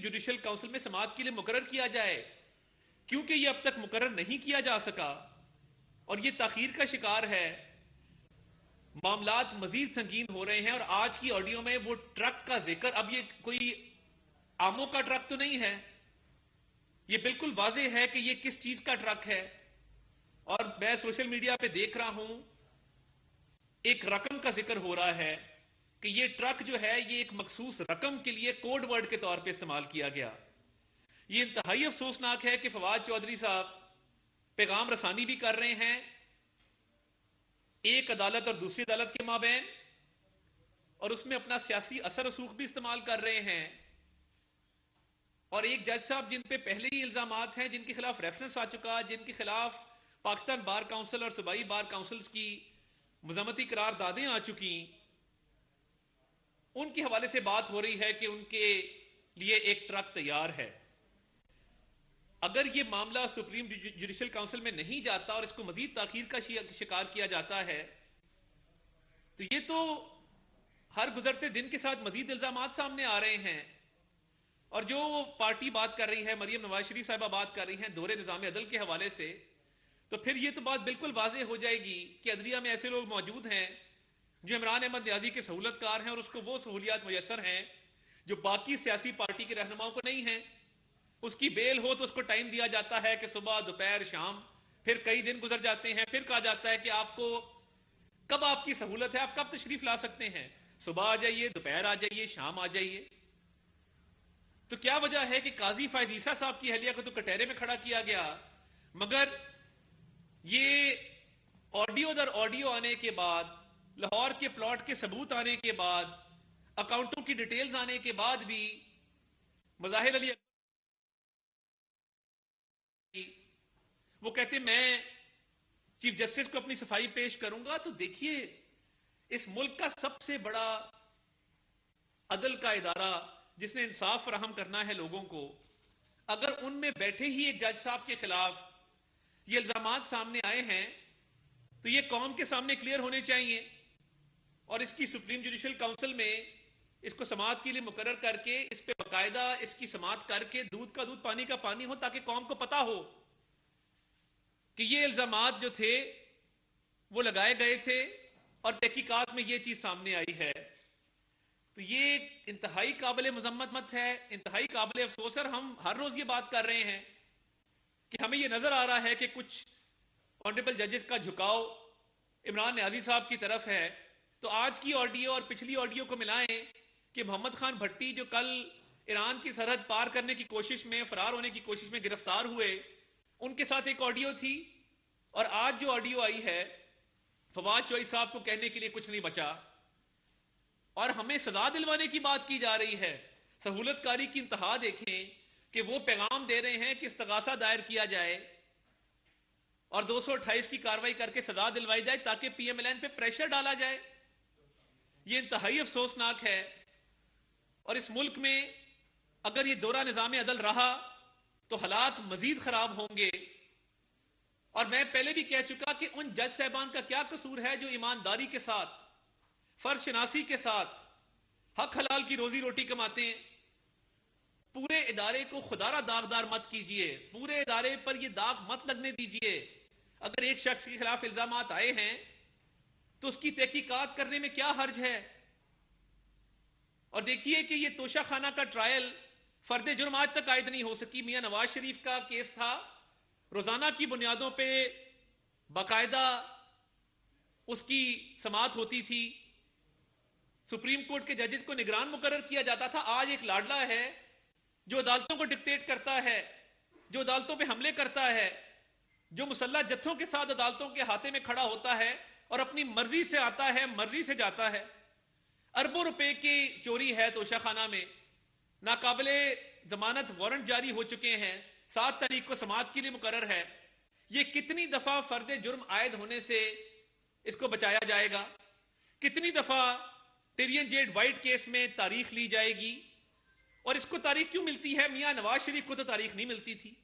Judicial council میں سماعت کے لیے مقرر کیا جائے، کیونکہ یہ اب تک مقرر نہیں کیا جا سکا اور یہ تاخیر کا شکار ہے، معاملات مزید سنگین ہو رہے ہیں۔ اور آج کی آڈیو میں وہ ٹرک کا ذکر، اب یہ کوئی آموں کا ٹرک تو نہیں ہے، یہ بالکل واضح ہے کہ یہ کس چیز کا ٹرک ہے۔ اور میں سوشل میڈیا پہ دیکھ رہا ہوں ایک رقم کا ذکر ہو رہا ہے کہ یہ ٹرک جو ہے یہ ایک مخصوص رقم کے لیے کوڈ ورڈ کے طور پہ استعمال کیا گیا۔ یہ انتہائی افسوسناک ہے کہ فواد چودھری صاحب پیغام رسانی بھی کر رہے ہیں ایک عدالت اور دوسری عدالت کے مابین، اور اس میں اپنا سیاسی اثر رسوخ بھی استعمال کر رہے ہیں، اور ایک جج صاحب جن پہ پہلے ہی الزامات ہیں، جن کے خلاف ریفرنس آ چکا، جن کے خلاف پاکستان بار کونسل اور صوبائی بار کونسلز کی مذمتی قرار دادیں آ چکی، ان کے حوالے سے بات ہو رہی ہے کہ ان کے لیے ایک ٹرک تیار ہے۔ اگر یہ معاملہ سپریم جوڈیشل کونسل میں نہیں جاتا اور اس کو مزید تاخیر کا شکار کیا جاتا ہے تو یہ تو ہر گزرتے دن کے ساتھ مزید الزامات سامنے آ رہے ہیں، اور جو پارٹی بات کر رہی ہے، مریم نواز شریف صاحبہ بات کر رہی ہیں دور نظام عدل کے حوالے سے، تو پھر یہ تو بات بالکل واضح ہو جائے گی کہ عدلیہ میں ایسے لوگ موجود ہیں جو عمران احمد نیازی کے سہولت کار ہیں اور اس کو وہ سہولیات میسر ہیں جو باقی سیاسی پارٹی کے رہنماؤں کو نہیں ہیں۔ اس کی بیل ہو تو اس کو ٹائم دیا جاتا ہے کہ صبح دوپہر شام، پھر کئی دن گزر جاتے ہیں، پھر کہا جاتا ہے کہ آپ کو کب آپ کی سہولت ہے، آپ کب تشریف لا سکتے ہیں، صبح آ جائیے، دوپہر آ جائیے، شام آ جائیے۔ تو کیا وجہ ہے کہ قاضی فائز عیسیٰ صاحب کی اہلیہ کو تو کٹہرے میں کھڑا کیا گیا، مگر یہ آڈیو در آڈیو آنے کے بعد، لاہور کے پلاٹ کے ثبوت آنے کے بعد، اکاؤنٹوں کی ڈیٹیلز آنے کے بعد بھی مظاہر علی وہ کہتے میں چیف جسٹس کو اپنی صفائی پیش کروں گا۔ تو دیکھیے اس ملک کا سب سے بڑا عدل کا ادارہ جس نے انصاف فراہم کرنا ہے لوگوں کو، اگر ان میں بیٹھے ہی ایک جج صاحب کے خلاف یہ الزامات سامنے آئے ہیں تو یہ قوم کے سامنے کلیئر ہونے چاہیے، اور اس کی سپریم جوڈیشل کونسل میں اس کو سماعت کے لیے مقرر کر کے اس پہ باقاعدہ اس کی سماعت کر کے دودھ کا دودھ پانی کا پانی ہو، تاکہ قوم کو پتا ہو کہ یہ الزامات جو تھے وہ لگائے گئے تھے اور تحقیقات میں یہ چیز سامنے آئی ہے۔ تو یہ انتہائی قابل مذمت مت ہے، انتہائی قابل افسوس ہے۔ ہم ہر روز یہ بات کر رہے ہیں کہ ہمیں یہ نظر آ رہا ہے کہ کچھ آنریبل ججز کا جھکاؤ عمران نیازی صاحب کی طرف ہے۔ تو آج کی آڈیو اور پچھلی آڈیو کو ملائیں کہ محمد خان بھٹی جو کل ایران کی سرحد پار کرنے کی کوشش میں، فرار ہونے کی کوشش میں گرفتار ہوئے، ان کے ساتھ ایک آڈیو تھی، اور آج جو آڈیو آئی ہے فواد چودھری صاحب کو کہنے کے لیے کچھ نہیں بچا، اور ہمیں سزا دلوانے کی بات کی جا رہی ہے۔ سہولت کاری کی انتہا دیکھیں کہ وہ پیغام دے رہے ہیں کہ استغاثہ دائر کیا جائے اور 228 کی کاروائی کر کے سزا دلوائی جائے تاکہ پی ایم ایل این پہ پریشر ڈالا جائے۔ یہ انتہائی افسوسناک ہے، اور اس ملک میں اگر یہ دورہ نظام عدل رہا تو حالات مزید خراب ہوں گے۔ اور میں پہلے بھی کہہ چکا کہ ان جج صاحبان کا کیا قصور ہے جو ایمانداری کے ساتھ، فرض شناسی کے ساتھ حق حلال کی روزی روٹی کماتے ہیں۔ پورے ادارے کو خدارہ داغدار مت کیجئے، پورے ادارے پر یہ داغ مت لگنے دیجئے۔ اگر ایک شخص کے خلاف الزامات آئے ہیں تو اس کی تحقیقات کرنے میں کیا حرج ہے؟ اور دیکھیے کہ یہ توشہ خانہ کا ٹرائل فرد جرم آج تک عائد نہیں ہو سکی۔ میاں نواز شریف کا کیس تھا، روزانہ کی بنیادوں پہ باقاعدہ اس کی سماعت ہوتی تھی، سپریم کورٹ کے ججز کو نگران مقرر کیا جاتا تھا۔ آج ایک لاڈلا ہے جو عدالتوں کو ڈکٹیٹ کرتا ہے، جو عدالتوں پہ حملے کرتا ہے، جو مسلح جتھوں کے ساتھ عدالتوں کے ہاتھے میں کھڑا ہوتا ہے اور اپنی مرضی سے آتا ہے، مرضی سے جاتا ہے۔ اربوں روپے کی چوری ہے توشہ خانہ میں، ناقابل ضمانت وارنٹ جاری ہو چکے ہیں، 7 تاریخ کو سماعت کے لیے مقرر ہے۔ یہ کتنی دفعہ فرد جرم عائد ہونے سے اس کو بچایا جائے گا؟ کتنی دفعہ ٹیرین جیڈ وائٹ کیس میں تاریخ لی جائے گی؟ اور اس کو تاریخ کیوں ملتی ہے؟ میاں نواز شریف کو تو تاریخ نہیں ملتی تھی۔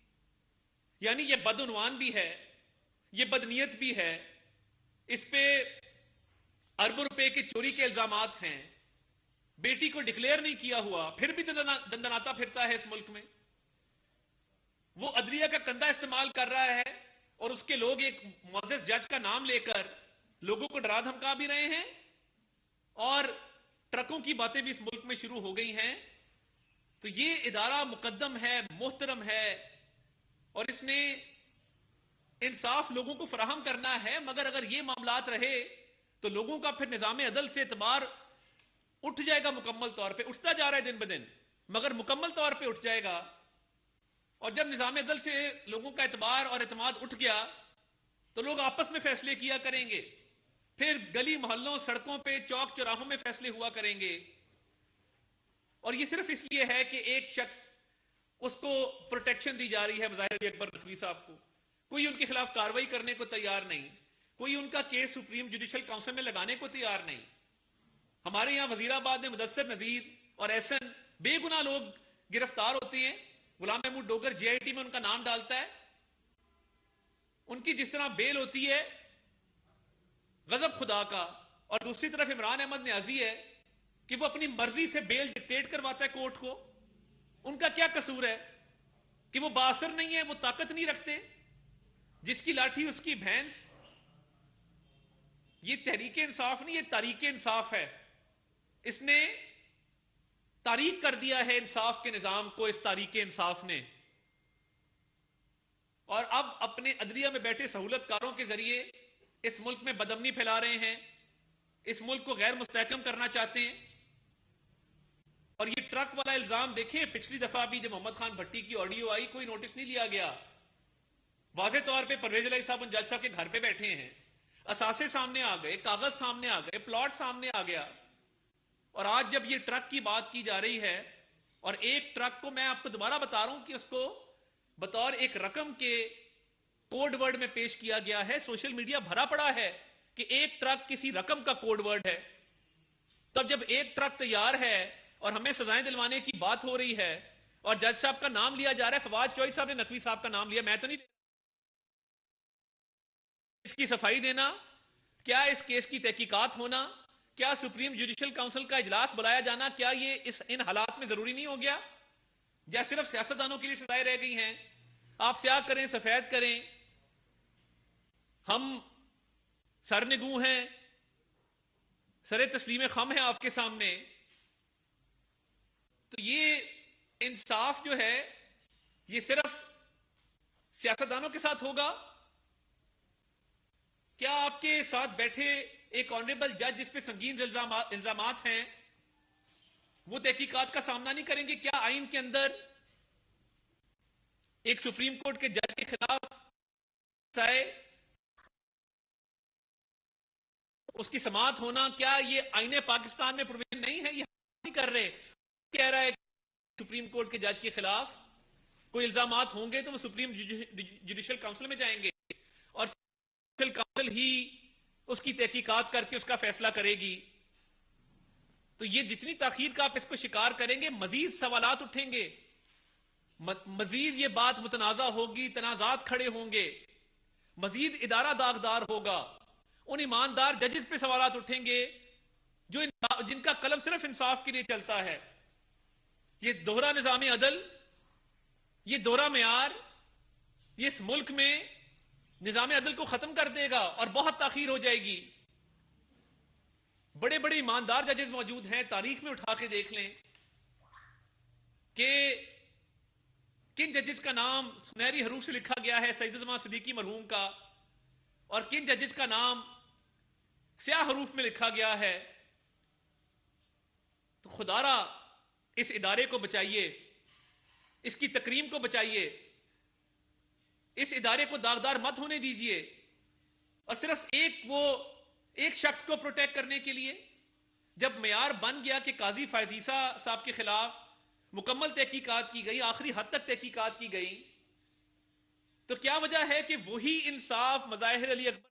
یعنی یہ بدعنوان بھی ہے، یہ بدنیت بھی ہے، اس پہ اربوں روپے کے چوری کے الزامات ہیں، بیٹی کو ڈکلیئر نہیں کیا ہوا پھر بھی دندناتا پھرتا ہے اس ملک میں. وہ عدلیہ کا کندھا استعمال کر رہا ہے اور اس کے لوگ ایک معزز جج کا نام لے کر لوگوں کو ڈرا دھمکا بھی رہے ہیں اور ٹرکوں کی باتیں بھی اس ملک میں شروع ہو گئی ہیں. تو یہ ادارہ مقدم ہے, محترم ہے اور اس نے انصاف لوگوں کو فراہم کرنا ہے, مگر اگر یہ معاملات رہے تو لوگوں کا پھر نظام عدل سے اعتبار اٹھ جائے گا. مکمل طور پہ اٹھتا جا رہا ہے دن بدن, مگر مکمل طور پہ اٹھ جائے گا. اور جب نظام عدل سے لوگوں کا اعتبار اور اعتماد اٹھ گیا تو لوگ آپس میں فیصلے کیا کریں گے, پھر گلی محلوں, سڑکوں پہ, چوک چوراہوں میں فیصلے ہوا کریں گے. اور یہ صرف اس لیے ہے کہ ایک شخص اس کو پروٹیکشن دی جا رہی ہے, ظاہر علی اکبر نقوی صاحب کو. کوئی ان کے خلاف کاروائی کرنے کو تیار نہیں, کوئی ان کا کیس سپریم جوڈیشل کاؤنسل میں لگانے کو تیار نہیں. ہمارے یہاں وزیر آباد میں مدثر نذیر اور احسن بے گناہ لوگ گرفتار ہوتے ہیں. غلام محمود ڈوگر جے آئی ٹی میں ان کا نام ڈالتا ہے, ان کی جس طرح بیل ہوتی ہے غضب خدا کا, اور دوسری طرف عمران احمد نیازی ہے کہ وہ اپنی مرضی سے بیل ڈکٹیٹ کرواتا ہے کورٹ کو. ان کا کیا قصور ہے کہ وہ بااثر نہیں ہے, وہ طاقت نہیں رکھتے, جس کی لاٹھی اس کی بھینس. یہ تحریک انصاف نہیں, یہ تاریخ انصاف ہے. اس نے تاریخ کر دیا ہے انصاف کے نظام کو, اس تاریخ انصاف نے. اور اب اپنے عدلیہ میں بیٹھے سہولت کاروں کے ذریعے اس ملک میں بدامنی پھیلا رہے ہیں, اس ملک کو غیر مستحکم کرنا چاہتے ہیں. اور یہ ٹرک والا الزام دیکھیں, پچھلی دفعہ بھی جب محمد خان بھٹی کی آڈیو آئی کوئی نوٹس نہیں لیا گیا. واضح طور پہ پرویز الہی صاحب ان جج صاحب کے گھر پہ بیٹھے ہیں, اثاثے سامنے آ گئے, کاغذ سامنے آ گئے, پلاٹ سامنے آ گیا. اور آج جب یہ ٹرک کی بات کی جا رہی ہے, اور ایک ٹرک کو میں آپ کو دوبارہ بتا رہا ہوں کہ اس کو بطور ایک رقم کے کوڈ ورڈ میں پیش کیا گیا ہے, سوشل میڈیا بھرا پڑا ہے کہ ایک ٹرک کسی رقم کا کوڈ ورڈ ہے. تب جب ایک ٹرک تیار ہے اور ہمیں سزائیں دلوانے کی بات ہو رہی ہے اور جج صاحب کا نام لیا جا رہا ہے, فواد چوہدری صاحب نے نقوی صاحب کا نام لیا, میں تو نہیں اس کی صفائی دینا, کیا اس کیس کی تحقیقات ہونا, کیا سپریم جوڈیشل کاؤنسل کا اجلاس بلایا جانا, کیا یہ ان حالات میں ضروری نہیں ہو گیا؟ یا صرف سیاستدانوں کے لیے سزائیں رہ گئی ہیں؟ آپ سیاہ کریں, سفید کریں, ہم سرنگوں ہیں, سر تسلیم خم ہیں آپ کے سامنے. تو یہ انصاف جو ہے یہ صرف سیاستدانوں کے ساتھ ہوگا؟ کیا آپ کے ساتھ بیٹھے ایک آنریبل جج جس پہ سنگین الزامات ہیں وہ تحقیقات کا سامنا نہیں کریں گے؟ کیا آئین کے اندر ایک سپریم کورٹ کے جج کے خلاف اس کی سماعت ہونا, کیا یہ آئین پاکستان میں پروویژن نہیں ہے؟ یہ نہیں کر رہے. کہہ رہا ہے کہ سپریم کورٹ کے جج کے خلاف کوئی الزامات ہوں گے تو وہ سپریم جوڈیشل کاؤنسل میں جائیں گے اور جوڈیشل کاؤنسل ہی اس کی تحقیقات کر کے اس کا فیصلہ کرے گی. تو یہ جتنی تاخیر کا آپ اس کو شکار کریں گے مزید سوالات اٹھیں گے, مزید یہ بات متنازع ہوگی, تنازعات کھڑے ہوں گے, مزید ادارہ داغدار ہوگا. ان ایماندار ججز پہ سوالات اٹھیں گے جو جن کا قلم صرف انصاف کے لیے چلتا ہے. یہ دوہرا نظام عدل, یہ دوہرا معیار, یہ اس ملک میں نظام عدل کو ختم کر دے گا اور بہت تاخیر ہو جائے گی. بڑے بڑے ایماندار ججز موجود ہیں, تاریخ میں اٹھا کے دیکھ لیں کہ کن ججز کا نام سنہری حروف سے لکھا گیا ہے سید الزمان صدیقی مرحوم کا, اور کن ججز کا نام سیاہ حروف میں لکھا گیا ہے. تو خدا را اس ادارے کو بچائیے, اس کی تکریم کو بچائیے, اس ادارے کو داغدار مت ہونے دیجئے. اور صرف ایک شخص کو پروٹیکٹ کرنے کے لیے جب معیار بن گیا کہ قاضی فائز عیسیٰ صاحب کے خلاف مکمل تحقیقات کی گئی, آخری حد تک تحقیقات کی گئی, تو کیا وجہ ہے کہ وہی انصاف مظاہر علی اکبر